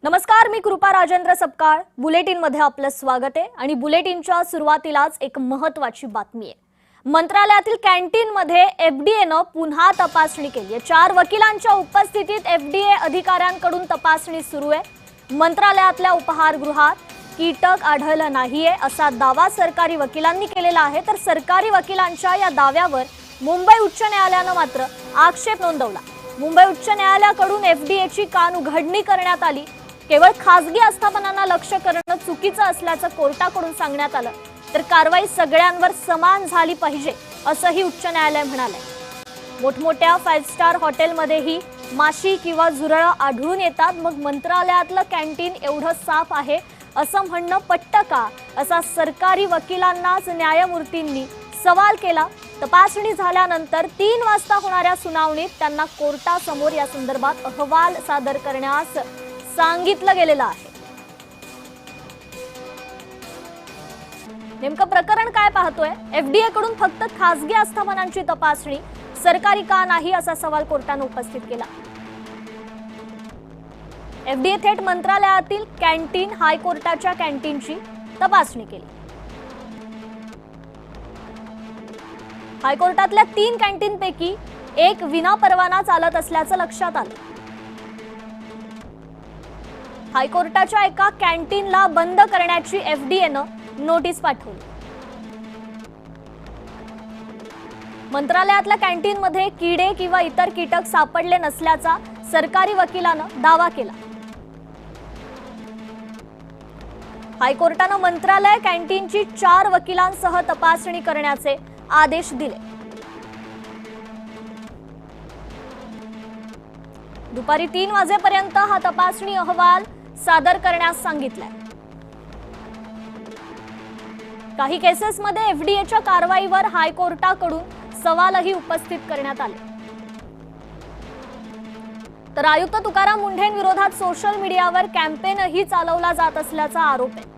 नमस्कार, मी कृपा राजेंद्र सपकाळ. बुलेटिन मध्ये आपलं स्वागत आहे आणि बुलेटिनच्या सुरुवातीलाच एक महत्त्वाची बातमी आहे. मंत्रालयातील कॅन्टीन मध्ये एफडीएनं पुन्हा तपासणी केली आहे. 4 वकिलांच्या उपस्थितीत एफडीए अधिकाऱ्यांकडून तपासणी सुरू आहे. मंत्रालयातल्या उपहारगृहात कीटक आढळलं नाहीये असा दावा सरकारी वकिलांनी केलेला आहे. तर सरकारी वकिलांच्या या दाव्यावर मुंबई उच्च न्यायालयानं मात्र आक्षेप नोंदवला. मुंबई उच्च न्यायालयाकडून एफडीएची कानउघडणी करण्यात आली. केवळ खासगी आस्थापनांना लक्ष्य करणं चुकीचं असल्याचं कोर्टाकडून सांगण्यात आलं. तर कारवाई सगळ्यांवर समान झाली पाहिजे असंही उच्च न्यायालय म्हणालंय. मोठमोठ्या 5 स्टार हॉटेलमध्येही माशी किंवा झुरळं आढळून येतात. मग मंत्रालयातलं कॅन्टीन एवढं साफ आहे असं म्हणणं पटतं का, असा सरकारी वकिलांनाच न्यायमूर्तींनी सवाल केला. तपासणी झाल्यानंतर 3 वाजता होणाऱ्या सुनावणीत त्यांना कोर्टासमोर या संदर्भात अहवाल सादर करण्यास सांगितलं गेलेलं आहे. नेमकं प्रकरण काय पाहतोय? एफडीए कडून फक्त खासगी आस्थापनांची तपासणी, सरकारी का नाही असा सवाल कोर्टाने उपस्थित केला. एफडीए थेट मंत्रालयातील कॅन्टीन, हायकोर्टाच्या कॅन्टीनची तपासणी केली. हायकोर्टातल्या 3 कॅन्टीनपैकी एक विना परवाना चालत असल्याचं लक्षात आलं. हायकोर्टाच्या एका कॅन्टीनला बंद करण्याची एफडीएनं नोटीस पाठवली. मंत्रालयातल्या कॅन्टीनमध्ये किडे किंवा इतर कीटक सापडले नसल्याचा सरकारी वकिलानं दावा केला. हायकोर्टानं मंत्रालय कॅन्टीनची 4 वकिलांसह तपासणी करण्याचे आदेश दिले. दुपारी 3 वाजेपर्यंत हा तपासणी अहवाल सादर करण्यास सांगितलंय. काही केसेसमध्ये एफडीएच्या कारवाईवर हायकोर्टाकडून सवालही उपस्थित करण्यात आले. तर आयुक्त तुकाराम मुंढेंविरोधात सोशल मीडियावर कॅम्पेनही चालवला जात असल्याचा आरोप आहे.